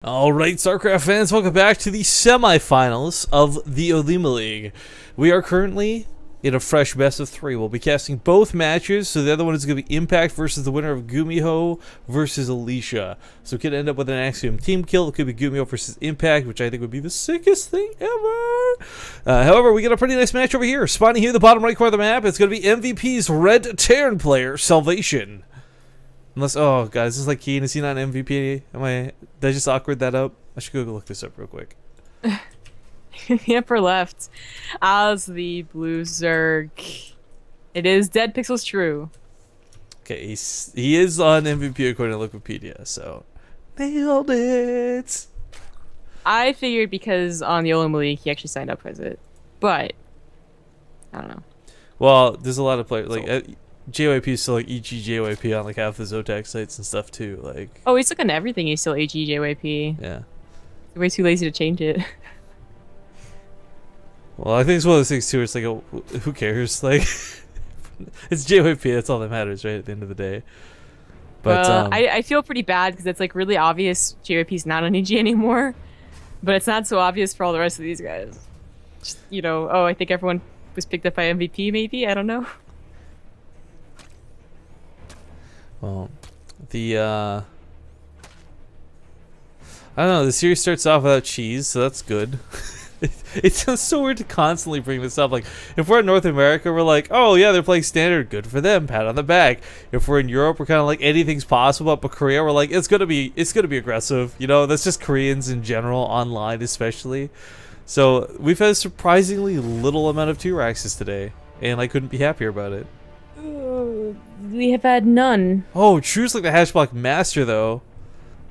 Alright, StarCraft fans, welcome back to the semifinals of the OlimoLeague. We are currently in a fresh best of 3. We'll be casting both matches, so the other one is going to be Impact versus the winner of Gumiho versus Alicia. So it could end up with an Axiom team kill. It could be Gumiho versus Impact, which I think would be the sickest thing ever. However, we get a pretty nice match over here. Spawning here in the bottom right corner of the map, it's going to be MVP's Red Terran player, Salvation. Unless, oh god, is this like Keen? Is he not an MVP? Did I just awkward that up? I should go look this up real quick. The upper left as the blue Zerg. It is Dead Pixels true. Okay, he is on MVP according to Wikipedia, so nailed it. I figured because on the OlimoLeague he actually signed up as it, but I don't know. Well, there's a lot of players like JYP is still like EG JYP on like half the Zotac sites and stuff too. Like, oh, he's looking at everything. He's still EG JYP. Yeah. He's way too lazy to change it. Well, I think it's one of those things too. It's like, who cares? Like, it's JYP. That's all that matters, right? At the end of the day. But I feel pretty bad because it's like really obvious JYP's not on EG anymore, but it's not so obvious for all the rest of these guys. Just, you know, oh, I think everyone was picked up by MVP. Maybe, I don't know. Well, I don't know, the series starts off without cheese, so that's good. It sounds so weird to constantly bring this up. Like, if we're in North America, we're like, oh yeah, they're playing standard, good for them, pat on the back. If we're in Europe, we're kind of like, anything's possible. But Korea, we're like, it's gonna be aggressive. You know, that's just Koreans in general, online especially. So we've had a surprisingly little amount of 2-Raxes today, and I couldn't be happier about it. We have had none. Oh, True's like the hash block master, though.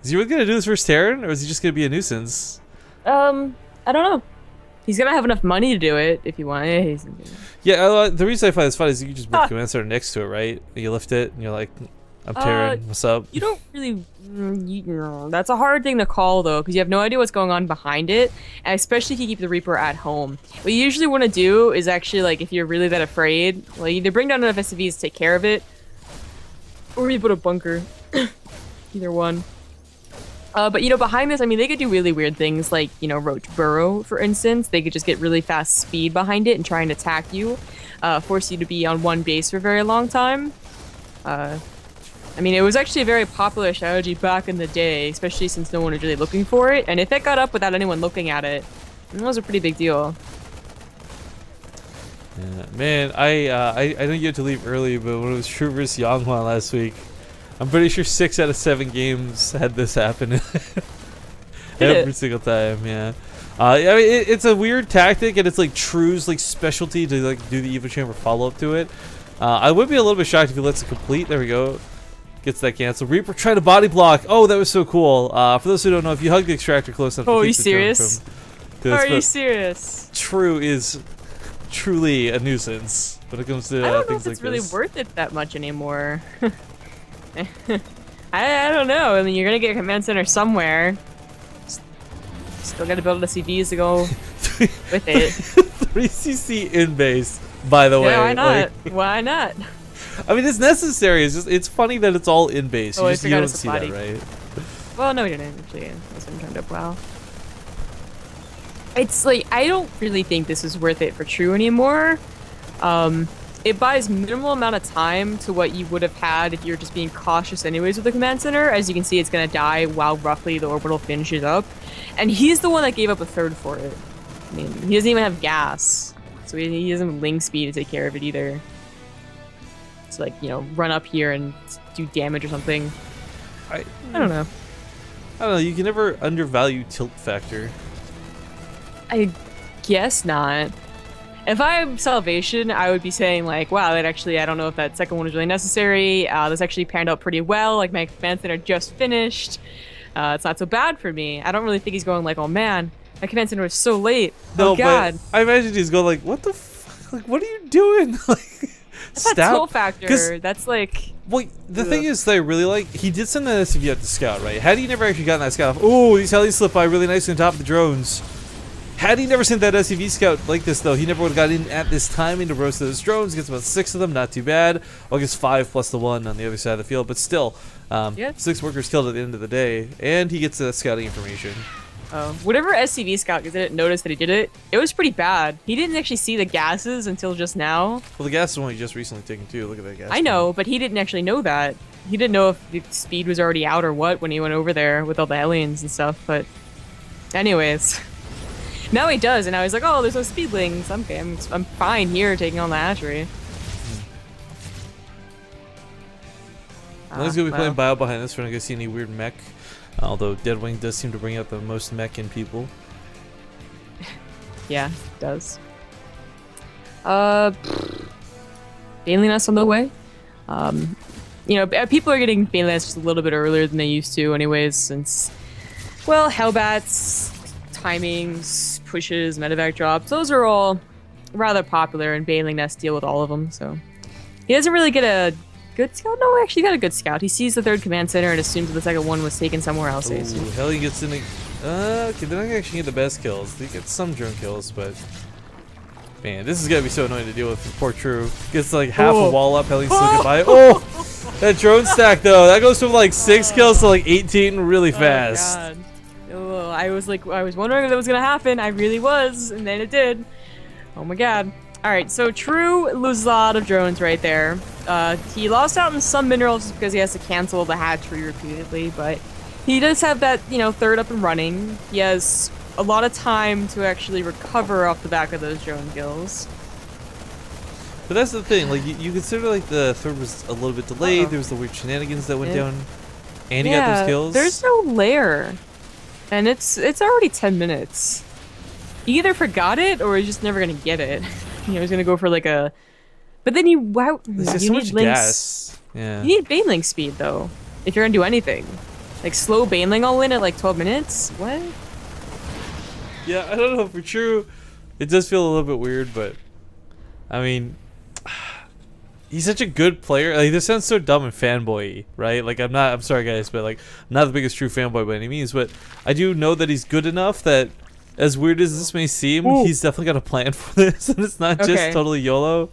Is he really gonna do this first Terran, or is he just gonna be a nuisance? I don't know. He's gonna have enough money to do it if you want. Yeah, the reason I find this fun is you can just put the command center next to it, right? You lift it, and you're like, I'm Terran, what's up? You don't really... that's a hard thing to call, though, because you have no idea what's going on behind it, and especially if you keep the Reaper at home. What you usually want to do is actually, like, if you're really that afraid, like, either bring down enough SCVs to take care of it, or you put a bunker. Either one. But, you know, behind this, I mean, they could do really weird things, like, you know, Roach Burrow, for instance. They could just get really fast speed behind it and try and attack you, force you to be on one base for a very long time. I mean, it was actually a very popular strategy back in the day, especially since no one was really looking for it. And if it got up without anyone looking at it, that was a pretty big deal. Yeah, man, I know you had to leave early, but when it was True vs. Yonghua last week, I'm pretty sure 6 out of 7 games had this happen. Every single time, yeah. I mean, it's a weird tactic, and it's like True's like specialty to like do the Evo Chamber follow-up to it. I would be a little bit shocked if he lets it complete. There we go. Gets that canceled. Reaper trying to body block. Oh, that was so cool. For those who don't know, if you hug the extractor close enough, oh, are you serious? Are you serious? True is truly a nuisance when it comes to I don't know things if it's like really this. worth it that much anymore. I don't know. I mean, you're gonna get a command center somewhere. Still gotta build the CVs to go with it. 3cc in base, by the way. Yeah, why not? Like, why not? I mean, it's necessary. It's just it's funny that it's all in base. Oh, You don't see body. that, right? Well, no, we didn't actually. It wasn't turned up well. It's like I don't really think this is worth it for True anymore. It buys minimal amount of time to what you would have had if you're just being cautious anyways with the command center. As you can see, it's gonna die while roughly the orbital finishes up, and he's the one that gave up a third for it. I mean, he doesn't even have gas, so he doesn't have ling speed to take care of it either. To like, you know, run up here and do damage or something. I don't know. I don't know. You can never undervalue tilt factor. I guess not. If I'm Salvation, I would be saying like, wow, that actually, I don't know if that second one is really necessary. This actually panned out pretty well. Like my command center just finished. It's not so bad for me. I don't really think he's going like, oh man, my command center was so late. No, oh god. But I imagine he's going like, what the fuck? Like, what are you doing? Like, that's not tilt factor. That's like. Well, the thing is that I really like, he did send that SCV out to scout, right? Had he never actually gotten that scout off, oh, these helis slip by really nicely on top of the drones. Had he never sent that SCV scout like this, though, he never would have got in at this timing to roast those drones. Gets about 6 of them, not too bad. Well, gets 5 plus the 1 on the other side of the field, but still, 6 workers killed at the end of the day, and he gets scouting information. Whatever SCV scout didn't notice that he did it, it was pretty bad. He didn't actually see the gases until just now. Well, the gas is only just recently taken too. Look at that gas. I know, but he didn't actually know that. He didn't know if the speed was already out or what when he went over there with all the aliens and stuff, but anyways. Now he does, and now he's like, oh, there's no speedlings. Okay, I'm fine here taking on the hatchery. Let's go be playing Bio behind this. We're not going to see any weird mech. Although Deadwing does seem to bring out the most mech in people. Yeah, it does. Baneling us on the way. You know, people are getting Baneling us just a little bit earlier than they used to anyways, since, well, Hellbats, timings, pushes, medevac drops, those are all rather popular, and Baneling Nest deal with all of them, so. He doesn't really get a good scout? No, actually got a good scout. He sees the 3rd command center and assumes that the 2nd one was taken somewhere else. Ooh, Helly gets in the... okay, they're not actually get the best kills. They get some drone kills, but... Man, this is gonna be so annoying to deal with for poor True. Gets like half a wall up, Helly's still goodbye. Oh! That drone stack though, that goes from like 6 kills to like 18 really fast. Oh, God. Oh, I was wondering if that was gonna happen. I really was, and then it did. Oh my God. Alright, so True loses a lot of drones right there. He lost out on some minerals because he has to cancel the hatchery repeatedly, but he does have that, you know, 3rd up and running. He has a lot of time to actually recover off the back of those drone kills. But that's the thing, like, you consider, like, the 3rd was a little bit delayed, there was the weird shenanigans that went down, and he got those kills. There's no lair, and it's already 10 minutes. He either forgot it, or he's just never gonna get it. You know, he's gonna go for, like, a... But then you There's so much gas. Yeah. You need Baneling speed, though, if you're gonna do anything. Like, slow Baneling all in at, like, 12 minutes? What? Yeah, I don't know, for True, it does feel a little bit weird, but... I mean... He's such a good player. Like, this sounds so dumb and fanboy-y, right? Like, I'm sorry guys, but like, I'm not the biggest True fanboy by any means, but I do know that he's good enough that, as weird as this may seem, he's definitely got a plan for this, and it's not just totally YOLO.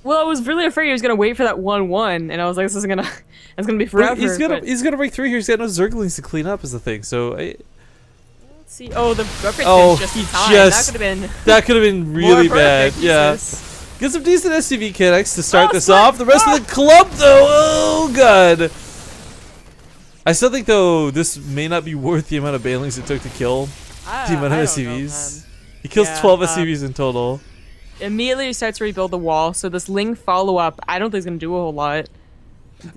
Well, I was really afraid he was gonna wait for that 1-1, and I was like, this isn't gonna, it's gonna be forever. Well, he's gonna break 3 here. He's got no Zerglings to clean up, is the thing. So, let's see. Oh, the upgrade just in time. That could have been really bad. Yeah. Get some decent SCV connects to start this off. The rest of the club, though, oh god. I still think, though, this may not be worth the amount of Banelings it took to kill the amount of SCVs. He kills 12 SCVs in total. Immediately starts to rebuild the wall, so this Ling follow-up, I don't think it's going to do a whole lot.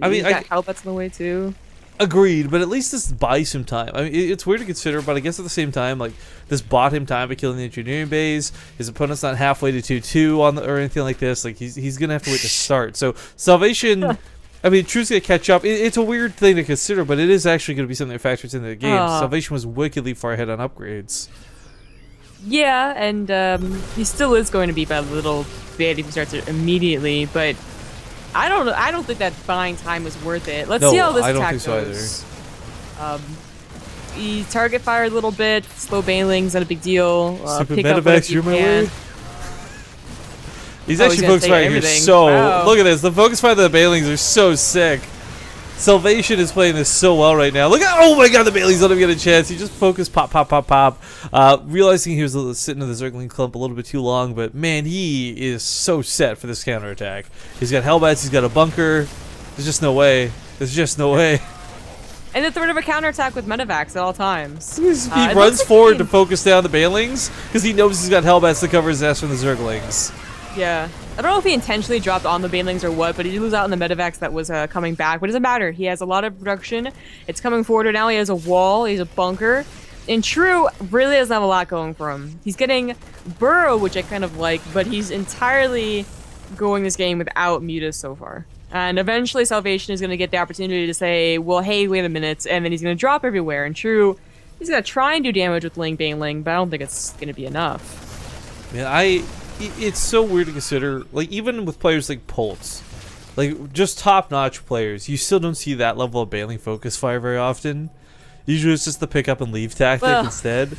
I mean, got Hellbats in the way, too. Agreed, but at least this buys some time. I mean, it's weird to consider, but I guess at the same time, like, this bought him time by killing the engineering bays. His opponent's not halfway to 2-2 on the, or anything like this. Like, he's gonna have to wait to start. So Salvation, I mean, True's gonna catch up. It's a weird thing to consider, but it is actually gonna be something that factors into the game. Salvation was wickedly far ahead on upgrades. Yeah, and he still is going to be by a little bit if he starts it immediately, but I don't think that buying time was worth it. Let's see how this attack goes. He target fire a little bit, slow Banelings, not a big deal. Stupid medevacs, you're my way. He's actually focus firing here so... Wow. Look at this, the focus fire of the Banelings are so sick. Salvation is playing this so well right now. Look at, oh my god, the Banelings let him get a chance. He just focused, pop, pop, pop, pop. Realizing he was sitting in the Zergling clump a little bit too long, but man, he is so set for this counterattack. He's got Hellbats, he's got a bunker. There's just no way. There's just no way. And the threat of a counterattack with medevacs at all times. He runs forward to focus down the Banelings because he knows he's got Hellbats to cover his ass from the Zerglings. Yeah. I don't know if he intentionally dropped on the Banelings or what, but he did lose out on the medevacs that was coming back. But it doesn't matter. He has a lot of production. It's coming forward now. He has a wall. He has a bunker. And True really doesn't have a lot going for him. He's getting Burrow, which I kind of like, but he's entirely going this game without Mutas so far. And eventually Salvation is going to get the opportunity to say, well, hey, wait a minute, and then he's going to drop everywhere. And True, he's going to try and do damage with Ling Baneling, but I don't think it's going to be enough. Man, it's so weird to consider, like, even with players like Pulse, like, just top-notch players, you still don't see that level of Baneling focus fire very often. Usually it's just the pick up and leave tactic instead.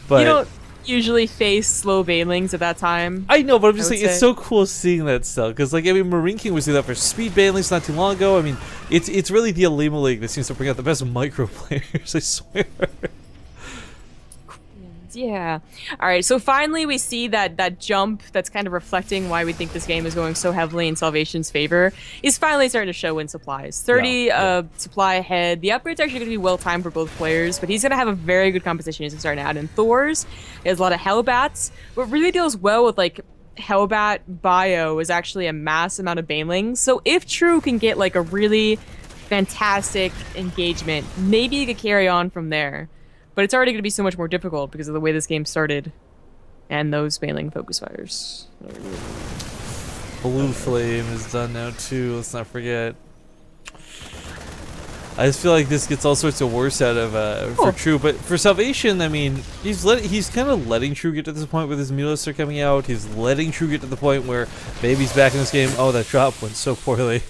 But usually face slow banelings at that time. I know, but I'm just would saying it's say. so cool seeing that stuff because, like, I mean, Marine King was doing that for speed banelings not too long ago. I mean, it's really the OlimoLeague that seems to bring out the best micro players. I swear. Yeah. All right. So finally, we see that jump that's kind of reflecting why we think this game is going so heavily in Salvation's favor is finally starting to show in supplies. 30 Yeah. supply ahead. The upgrade's actually going to be well timed for both players, but he's going to have a very good competition. He's starting to add in Thors. He has a lot of Hellbats. What really deals well with like Hellbat bio is actually a mass amount of banelings. So if True can get like a really fantastic engagement, maybe he could carry on from there. But it's already going to be so much more difficult because of the way this game started and those baneling focus fires. Blue Flame is done now too. Let's not forget. I just feel like this gets all sorts of worse out of for True, but for Salvation, I mean, he's kind of letting True get to this point with his Mulas are coming out. He's letting True get to the point where maybe he's back in this game. Oh, that drop went so poorly.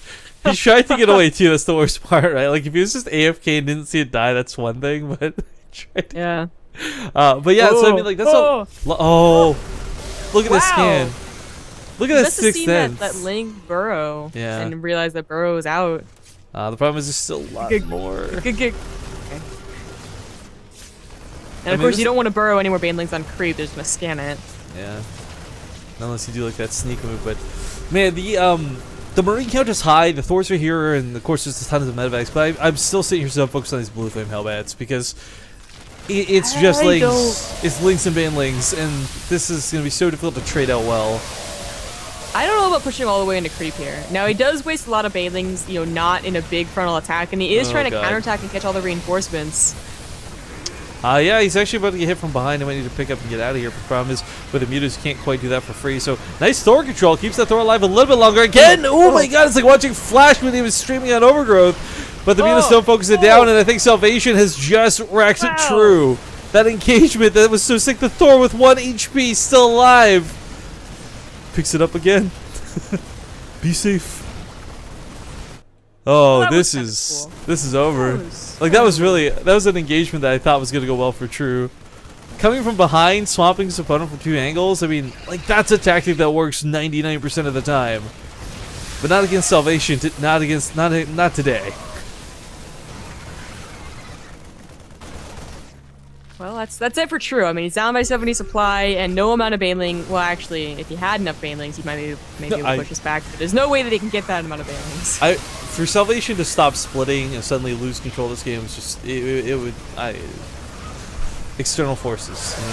He tried to get away too. That's the worst part, right? Like if he was just AFK and didn't see it die, that's one thing, but. Yeah. But yeah, so I mean, like that's all. Oh, look at this scan. Look at that sixth sense. That Link burrow. Yeah. And realize that burrow is out. The problem is there's still a lot more. Okay. And of course, you don't want to burrow any more banelings on creep. They're just gonna scan it. Yeah. Unless you do like that sneak move, but man, the Marine count is high. The Thors are here, and of course there's tons of medevacs. But I'm still sitting here so focused on these Blue Flame Hellbats because. It's just links. It's links and banelings, and this is going to be so difficult to trade out well. I don't know about pushing all the way into creep here. Now, he does waste a lot of banelings, you know, not in a big frontal attack, and he is trying to counterattack and catch all the reinforcements. Yeah, he's actually about to get hit from behind. He might need to pick up and get out of here. But the problem is, with the mutas, you can't quite do that for free. So, nice Thor control. Keeps that Thor alive a little bit longer. Again! Oh my god, it's like watching Flash when he was streaming on Overgrowth. But the mutas don't focus it down, and I think Salvation has just wrecked True. That engagement that was so sick. The Thor with 1 HP still alive. Picks it up again. Be safe. Oh, this is over. Like that was an engagement that I thought was gonna go well for True. Coming from behind, swamping his opponent from 2 angles. I mean, like that's a tactic that works 99% of the time, but not against Salvation. Not today. Well, that's it for True. I mean, he's down by 70 supply and no amount of baneling. Well, actually, if he had enough banelings, he might be able to push us back. But there's no way that he can get that amount of banelings. For Salvation to stop splitting and suddenly lose control of this game is just it would external forces, you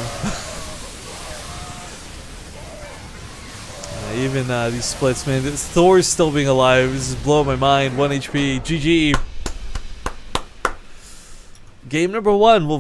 know. Even these splits, man. Thor's still being alive. This is blowing my mind. 1 HP. GG. Game number 1. We'll